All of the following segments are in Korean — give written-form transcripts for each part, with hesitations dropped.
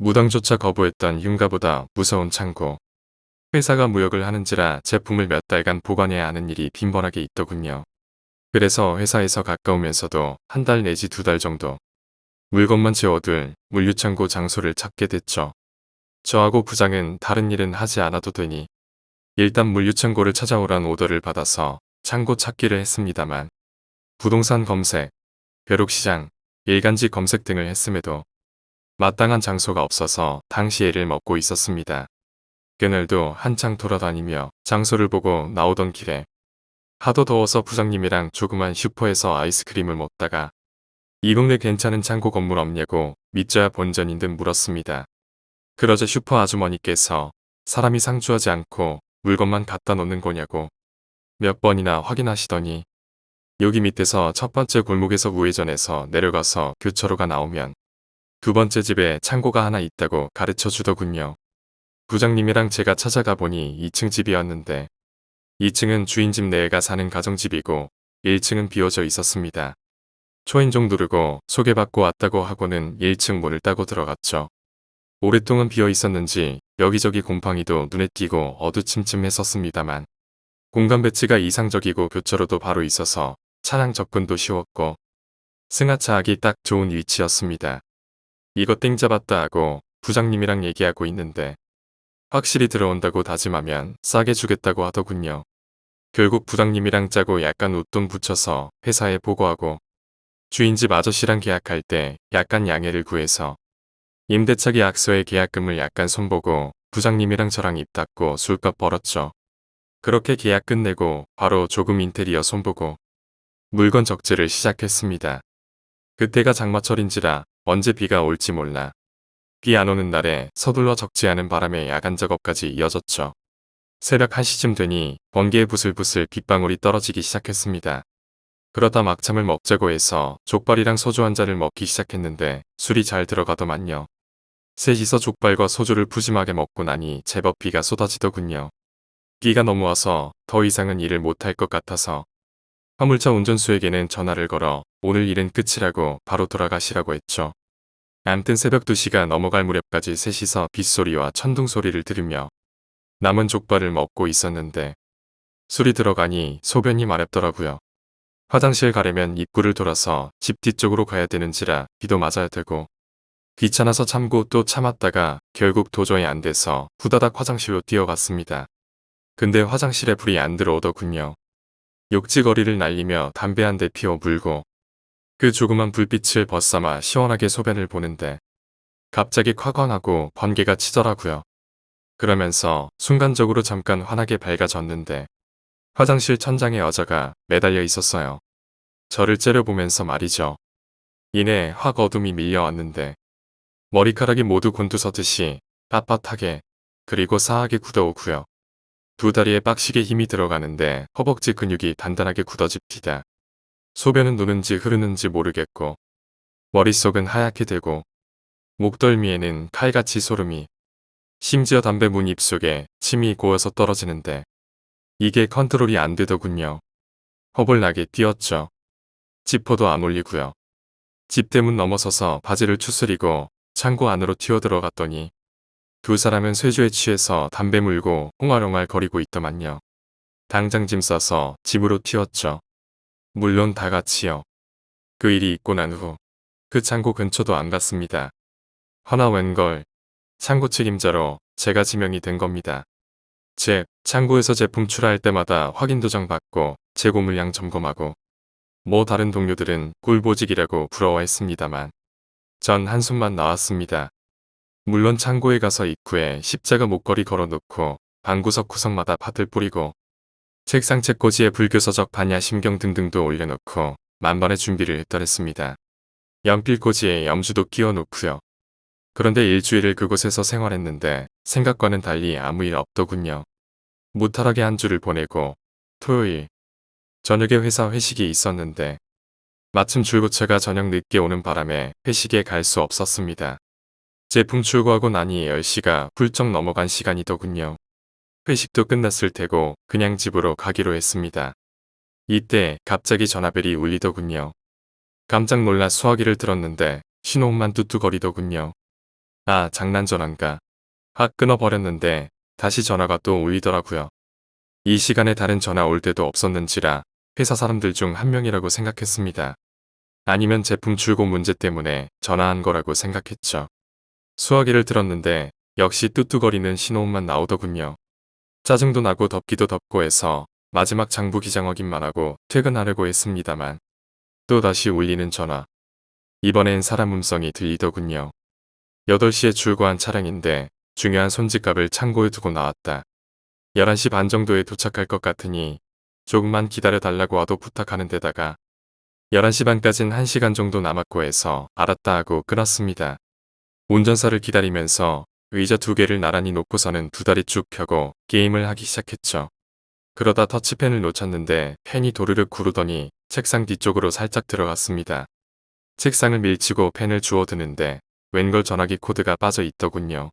무당조차 거부했던 흉가보다 무서운 창고. 회사가 무역을 하는지라 제품을 몇 달간 보관해야 하는 일이 빈번하게 있더군요. 그래서 회사에서 가까우면서도 한 달 내지 두 달 정도 물건만 채워둘 물류창고 장소를 찾게 됐죠. 저하고 부장은 다른 일은 하지 않아도 되니 일단 물류창고를 찾아오란 오더를 받아서 창고 찾기를 했습니다만 부동산 검색, 벼룩시장, 일간지 검색 등을 했음에도 마땅한 장소가 없어서 당시 애를 먹고 있었습니다. 그날도 한창 돌아다니며 장소를 보고 나오던 길에 하도 더워서 부장님이랑 조그만 슈퍼에서 아이스크림을 먹다가 이 동네 괜찮은 창고 건물 없냐고 믿져야 본전인 듯 물었습니다. 그러자 슈퍼 아주머니께서 사람이 상주하지 않고 물건만 갖다 놓는 거냐고 몇 번이나 확인하시더니 여기 밑에서 첫 번째 골목에서 우회전해서 내려가서 교차로가 나오면 두 번째 집에 창고가 하나 있다고 가르쳐 주더군요. 부장님이랑 제가 찾아가 보니 2층 집이었는데 2층은 주인집 내가 사는 가정집이고 1층은 비어져 있었습니다. 초인종 누르고 소개받고 왔다고 하고는 1층 문을 따고 들어갔죠. 오랫동안 비어 있었는지 여기저기 곰팡이도 눈에 띄고 어두침침했었습니다만 공간 배치가 이상적이고 교차로도 바로 있어서 차량 접근도 쉬웠고 승하차하기 딱 좋은 위치였습니다. 이거 땡 잡았다 하고 부장님이랑 얘기하고 있는데 확실히 들어온다고 다짐하면 싸게 주겠다고 하더군요. 결국 부장님이랑 짜고 약간 웃돈 붙여서 회사에 보고하고 주인집 아저씨랑 계약할 때 약간 양해를 구해서 임대차 계약서에 계약금을 약간 손보고 부장님이랑 저랑 입 닫고 술값 벌었죠. 그렇게 계약 끝내고 바로 조금 인테리어 손보고 물건 적재를 시작했습니다. 그때가 장마철인지라 언제 비가 올지 몰라 비 안 오는 날에 서둘러 적재하는 바람에 야간 작업까지 이어졌죠. 새벽 1시쯤 되니 번개에 부슬부슬 빗방울이 떨어지기 시작했습니다. 그러다 막참을 먹자고 해서 족발이랑 소주 한 잔을 먹기 시작했는데 술이 잘 들어가더만요. 셋이서 족발과 소주를 푸짐하게 먹고 나니 제법 비가 쏟아지더군요. 비가 너무 와서 더 이상은 일을 못할 것 같아서 화물차 운전수에게는 전화를 걸어 오늘 일은 끝이라고 바로 돌아가시라고 했죠. 암튼 새벽 2시가 넘어갈 무렵까지 셋이서 빗소리와 천둥 소리를 들으며 남은 족발을 먹고 있었는데 술이 들어가니 소변이 마렵더라고요. 화장실 가려면 입구를 돌아서 집 뒤쪽으로 가야 되는지라 비도 맞아야 되고 귀찮아서 참고 또 참았다가 결국 도저히 안 돼서 후다닥 화장실로 뛰어갔습니다. 근데 화장실에 불이 안 들어오더군요. 욕지거리를 날리며 담배 한 대 피워 물고 그 조그만 불빛을 벗삼아 시원하게 소변을 보는데 갑자기 콱광하고 번개가 치더라고요. 그러면서 순간적으로 잠깐 환하게 밝아졌는데 화장실 천장에 여자가 매달려 있었어요. 저를 째려보면서 말이죠. 이내 확 어둠이 밀려왔는데 머리카락이 모두 곤두서듯이 빳빳하게 그리고 사하게 굳어오고요. 두 다리에 빡시게 힘이 들어가는데 허벅지 근육이 단단하게 굳어집니다. 소변은 누는지 흐르는지 모르겠고 머릿속은 하얗게 되고 목덜미에는 칼같이 소름이 심지어 담배 문 입속에 침이 고여서 떨어지는데 이게 컨트롤이 안 되더군요. 허벌나게 뛰었죠. 지퍼도 안 올리고요. 집대문 넘어서서 바지를 추스리고 창고 안으로 튀어들어갔더니 두 사람은 쇠주에 취해서 담배 물고 홍알홍알 거리고 있더만요. 당장 짐 싸서 집으로 튀었죠. 물론 다 같이요. 그 일이 있고 난 후 그 창고 근처도 안 갔습니다. 허나 웬걸 창고 책임자로 제가 지명이 된 겁니다. 즉 창고에서 제품 출하할 때마다 확인 도장 받고 재고 물량 점검하고 뭐 다른 동료들은 꿀보직이라고 부러워했습니다만 전 한숨만 나왔습니다. 물론 창고에 가서 입구에 십자가 목걸이 걸어놓고 방구석 구석마다 팥을 뿌리고 책상 책꽂이에 불교서적 반야 심경 등등도 올려놓고 만반의 준비를 했더랬습니다. 연필꽂이에 염주도 끼워놓고요. 그런데 일주일을 그곳에서 생활했는데 생각과는 달리 아무 일 없더군요. 무탈하게 한 주를 보내고 토요일 저녁에 회사 회식이 있었는데 마침 줄고차가 저녁 늦게 오는 바람에 회식에 갈 수 없었습니다. 제품 출고하고 나니 10시가 훌쩍 넘어간 시간이더군요. 회식도 끝났을 테고 그냥 집으로 가기로 했습니다. 이때 갑자기 전화벨이 울리더군요. 깜짝 놀라 수화기를 들었는데 신호음만 뚜뚜거리더군요. 아, 장난 전화인가. 확 끊어버렸는데 다시 전화가 또 울리더라고요. 이 시간에 다른 전화 올 때도 없었는지라 회사 사람들 중 한 명이라고 생각했습니다. 아니면 제품 출고 문제 때문에 전화한 거라고 생각했죠. 수화기를 들었는데 역시 뚜뚜거리는 신호음만 나오더군요. 짜증도 나고 덥기도 덥고 해서 마지막 장부 기장 확인만 하고 퇴근하려고 했습니다만 또다시 울리는 전화. 이번엔 사람 음성이 들리더군요. 8시에 출고한 차량인데 중요한 손짓값을 창고에 두고 나왔다. 11시 반 정도에 도착할 것 같으니 조금만 기다려달라고 와도 부탁하는 데다가 11시 반까진 1시간 정도 남았고 해서 알았다 하고 끊었습니다. 운전사를 기다리면서 의자 2개를 나란히 놓고서는 2다리 쭉 펴고 게임을 하기 시작했죠. 그러다 터치펜을 놓쳤는데 펜이 도르륵 구르더니 책상 뒤쪽으로 살짝 들어갔습니다. 책상을 밀치고 펜을 주워드는데 웬걸 전화기 코드가 빠져 있더군요.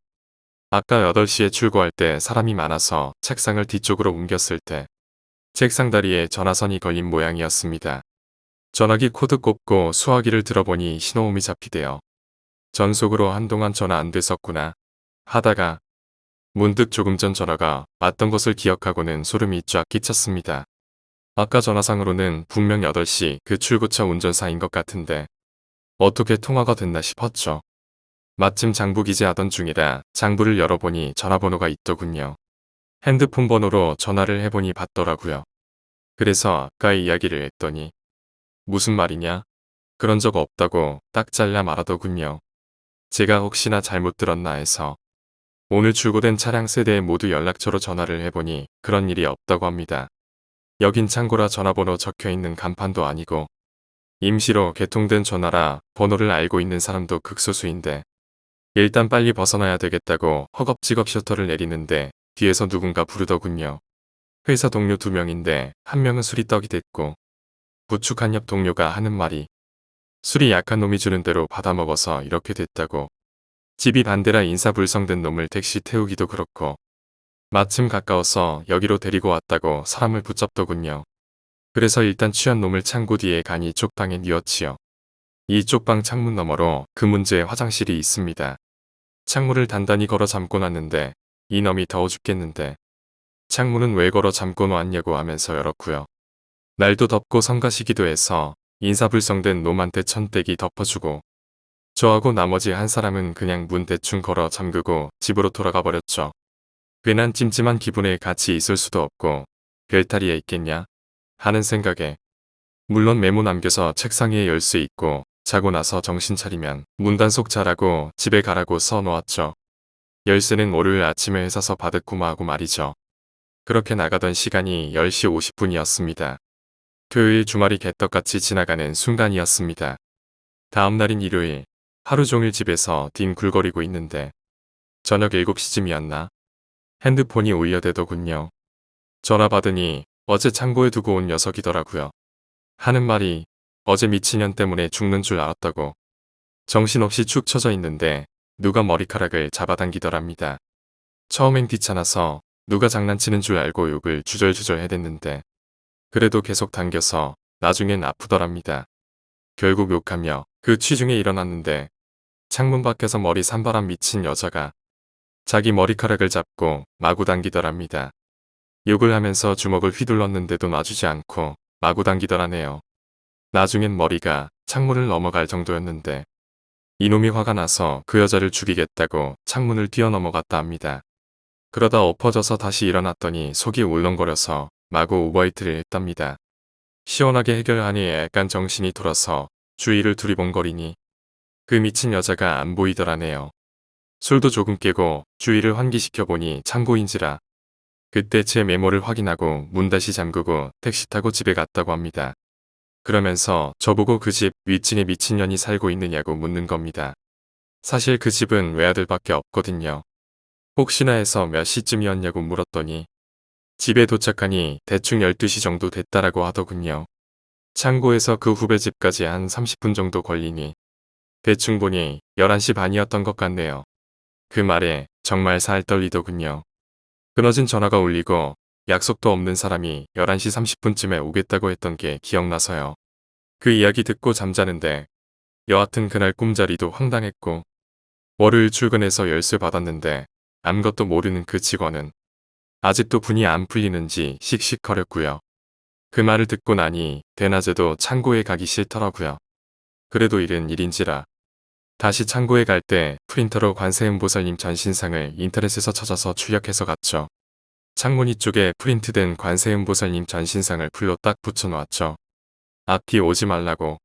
아까 8시에 출고할 때 사람이 많아서 책상을 뒤쪽으로 옮겼을 때 책상 다리에 전화선이 걸린 모양이었습니다. 전화기 코드 꼽고 수화기를 들어보니 신호음이 잡히대요. 전속으로 한동안 전화 안 됐었구나 하다가 문득 조금 전 전화가 왔던 것을 기억하고는 소름이 쫙 끼쳤습니다. 아까 전화상으로는 분명 8시 그 출고차 운전사인 것 같은데 어떻게 통화가 됐나 싶었죠. 마침 장부 기재하던 중이라 장부를 열어보니 전화번호가 있더군요. 핸드폰 번호로 전화를 해보니 받더라고요. 그래서 아까 이야기를 했더니 무슨 말이냐? 그런 적 없다고 딱 잘라 말하더군요. 제가 혹시나 잘못 들었나 해서 오늘 출고된 차량 세대에 모두 연락처로 전화를 해보니 그런 일이 없다고 합니다. 여긴 창고라 전화번호 적혀있는 간판도 아니고 임시로 개통된 전화라 번호를 알고 있는 사람도 극소수인데 일단 빨리 벗어나야 되겠다고 허겁지겁 셔터를 내리는데 뒤에서 누군가 부르더군요. 회사 동료 2명인데 한 명은 술이 떡이 됐고 부축한 옆 동료가 하는 말이 술이 약한 놈이 주는 대로 받아먹어서 이렇게 됐다고. 집이 반대라 인사불성된 놈을 택시 태우기도 그렇고 마침 가까워서 여기로 데리고 왔다고 사람을 붙잡더군요. 그래서 일단 취한 놈을 창고 뒤에 간이 쪽방에 뉘었지요. 이 쪽방 창문 너머로 그 문제의 화장실이 있습니다. 창문을 단단히 걸어 잠고 놨는데 이놈이 더워 죽겠는데 창문은 왜 걸어 잠고 놨냐고 하면서 열었고요. 날도 덥고 성가시기도 해서 인사불성된 놈한테 천대기 덮어주고 저하고 나머지 한 사람은 그냥 문 대충 걸어 잠그고 집으로 돌아가 버렸죠. 괜한 찜찜한 기분에 같이 있을 수도 없고 별탈이에 있겠냐 하는 생각에 물론 메모 남겨서 책상 위에 열 수 있고 자고 나서 정신 차리면 문단속 잘하고 집에 가라고 써놓았죠. 열쇠는 월요일 아침에 회사서 받았구마 하고 말이죠. 그렇게 나가던 시간이 10시 50분이었습니다. 토요일 주말이 개떡같이 지나가는 순간이었습니다. 다음 날인 일요일 하루 종일 집에서 뒹굴거리고 있는데 저녁 7시쯤이었나 핸드폰이 울려대더군요. 전화 받으니 어제 창고에 두고 온 녀석이더라고요. 하는 말이 어제 미친년 때문에 죽는 줄 알았다고. 정신없이 축 처져 있는데 누가 머리카락을 잡아당기더랍니다. 처음엔 귀찮아서 누가 장난치는 줄 알고 욕을 주절주절 해댔는데 그래도 계속 당겨서 나중엔 아프더랍니다. 결국 욕하며 그 취중에 일어났는데 창문 밖에서 머리 산바람 미친 여자가 자기 머리카락을 잡고 마구 당기더랍니다. 욕을 하면서 주먹을 휘둘렀는데도 놔주지 않고 마구 당기더라네요. 나중엔 머리가 창문을 넘어갈 정도였는데 이놈이 화가 나서 그 여자를 죽이겠다고 창문을 뛰어넘어갔다 합니다. 그러다 엎어져서 다시 일어났더니 속이 울렁거려서 마구 오버히트를 했답니다. 시원하게 해결하니 약간 정신이 돌아서 주위를 두리번거리니 그 미친 여자가 안 보이더라네요. 술도 조금 깨고 주위를 환기시켜보니 창고인지라 그때 제 메모를 확인하고 문 다시 잠그고 택시 타고 집에 갔다고 합니다. 그러면서 저보고 그 집 윗집에 미친년이 살고 있느냐고 묻는 겁니다. 사실 그 집은 외아들밖에 없거든요. 혹시나 해서 몇 시쯤이었냐고 물었더니 집에 도착하니 대충 12시 정도 됐다라고 하더군요. 창고에서 그 후배 집까지 한 30분 정도 걸리니 대충 보니 11시 반이었던 것 같네요. 그 말에 정말 살 떨리더군요. 끊어진 전화가 울리고 약속도 없는 사람이 11시 30분쯤에 오겠다고 했던 게 기억나서요. 그 이야기 듣고 잠자는데 여하튼 그날 꿈자리도 황당했고 월요일 출근해서 열쇠 받았는데 아무것도 모르는 그 직원은 아직도 분이 안 풀리는지 씩씩거렸고요. 그 말을 듣고 나니 대낮에도 창고에 가기 싫더라고요. 그래도 일은 일인지라 다시 창고에 갈 때 프린터로 관세음보살님 전신상을 인터넷에서 찾아서 출력해서 갔죠. 창문 이쪽에 프린트된 관세음보살님 전신상을 풀로 딱 붙여놓았죠. 앞뒤 오지 말라고.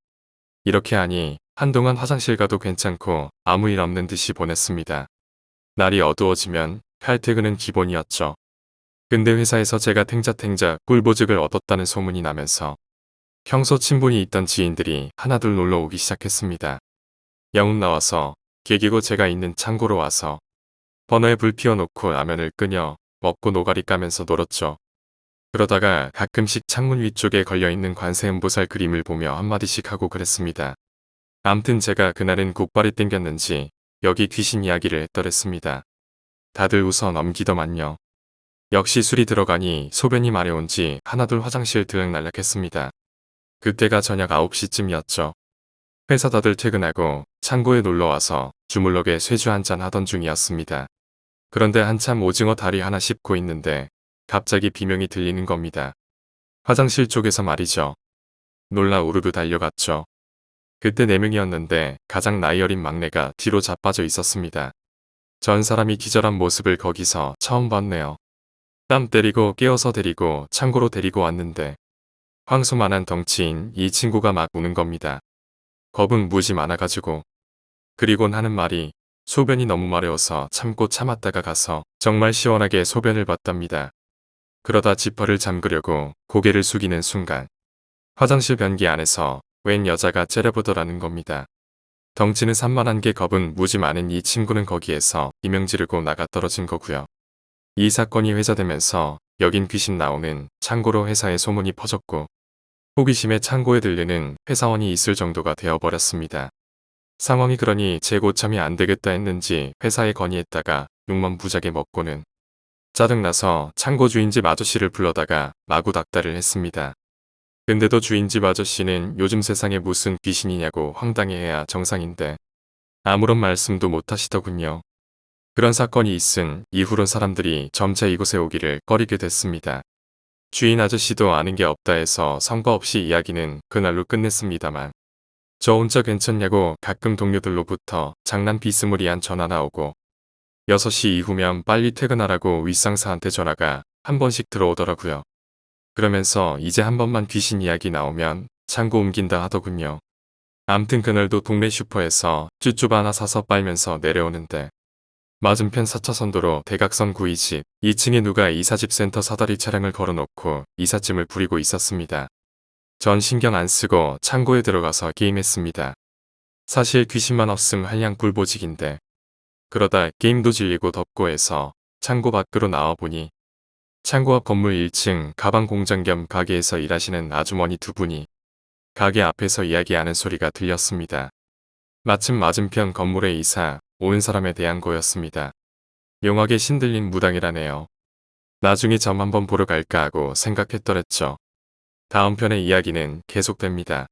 이렇게 하니 한동안 화장실 가도 괜찮고 아무 일 없는 듯이 보냈습니다. 날이 어두워지면 칼퇴근은 기본이었죠. 근데 회사에서 제가 탱자탱자 꿀보직을 얻었다는 소문이 나면서 평소 친분이 있던 지인들이 하나둘 놀러 오기 시작했습니다. 영웅 나와서 계기고 제가 있는 창고로 와서 버너에 불 피워놓고 라면을 끓여 먹고 노가리 까면서 놀았죠. 그러다가 가끔씩 창문 위쪽에 걸려있는 관세음보살 그림을 보며 한마디씩 하고 그랬습니다. 암튼 제가 그날은 곡발이 땡겼는지 여기 귀신 이야기를 했더랬습니다. 다들 웃어 넘기더만요. 역시 술이 들어가니 소변이 마려운지 하나둘 화장실 들락날락했습니다. 그때가 저녁 9시쯤이었죠. 회사 다들 퇴근하고 창고에 놀러와서 주물럭에 쇠주 한잔 하던 중이었습니다. 그런데 한참 오징어 다리 하나 씹고 있는데 갑자기 비명이 들리는 겁니다. 화장실 쪽에서 말이죠. 놀라 우르르 달려갔죠. 그때 4명이었는데 가장 나이 어린 막내가 뒤로 자빠져 있었습니다. 전 사람이 기절한 모습을 거기서 처음 봤네요. 땀 때리고 깨어서 데리고 창고로 데리고 왔는데 황소만한 덩치인 이 친구가 막 우는 겁니다. 겁은 무지 많아가지고. 그리곤 하는 말이 소변이 너무 마려워서 참고 참았다가 가서 정말 시원하게 소변을 봤답니다. 그러다 지퍼를 잠그려고 고개를 숙이는 순간 화장실 변기 안에서 웬 여자가 째려보더라는 겁니다. 덩치는 산만한 게 겁은 무지 많은 이 친구는 거기에서 비명 지르고 나가 떨어진 거고요. 이 사건이 회자되면서 여긴 귀신 나오는 창고로 회사에 소문이 퍼졌고 호기심에 창고에 들르는 회사원이 있을 정도가 되어버렸습니다. 상황이 그러니 재고참이 안 되겠다 했는지 회사에 건의했다가 욕만 부작에 먹고는 짜증나서 창고 주인집 아저씨를 불러다가 마구 닥달을 했습니다. 근데도 주인집 아저씨는 요즘 세상에 무슨 귀신이냐고 황당해해야 정상인데 아무런 말씀도 못 하시더군요. 그런 사건이 있은 이후로 사람들이 점차 이곳에 오기를 꺼리게 됐습니다. 주인 아저씨도 아는 게 없다 해서 성과 없이 이야기는 그날로 끝냈습니다만 저 혼자 괜찮냐고 가끔 동료들로부터 장난 비스무리한 전화나 오고 6시 이후면 빨리 퇴근하라고 윗상사한테 전화가 한 번씩 들어오더라고요. 그러면서 이제 한 번만 귀신 이야기 나오면 창고 옮긴다 하더군요. 암튼 그날도 동네 슈퍼에서 쭈쭈바 하나 사서 빨면서 내려오는데 맞은편 4차선 도로 대각선 구이집 2층에 누가 이사집 센터 사다리 차량을 걸어놓고 이삿짐을 부리고 있었습니다. 전 신경 안 쓰고 창고에 들어가서 게임했습니다. 사실 귀신만 없음 한량 꿀보직인데 그러다 게임도 질리고 덥고 해서 창고 밖으로 나와보니 창고 앞 건물 1층 가방 공장 겸 가게에서 일하시는 아주머니 두 분이 가게 앞에서 이야기하는 소리가 들렸습니다. 마침 맞은편 건물의 이사 오는 사람에 대한 거였습니다. 묘하게 신들린 무당이라네요. 나중에 점 한번 보러 갈까 하고 생각했더랬죠. 다음 편의 이야기는 계속됩니다.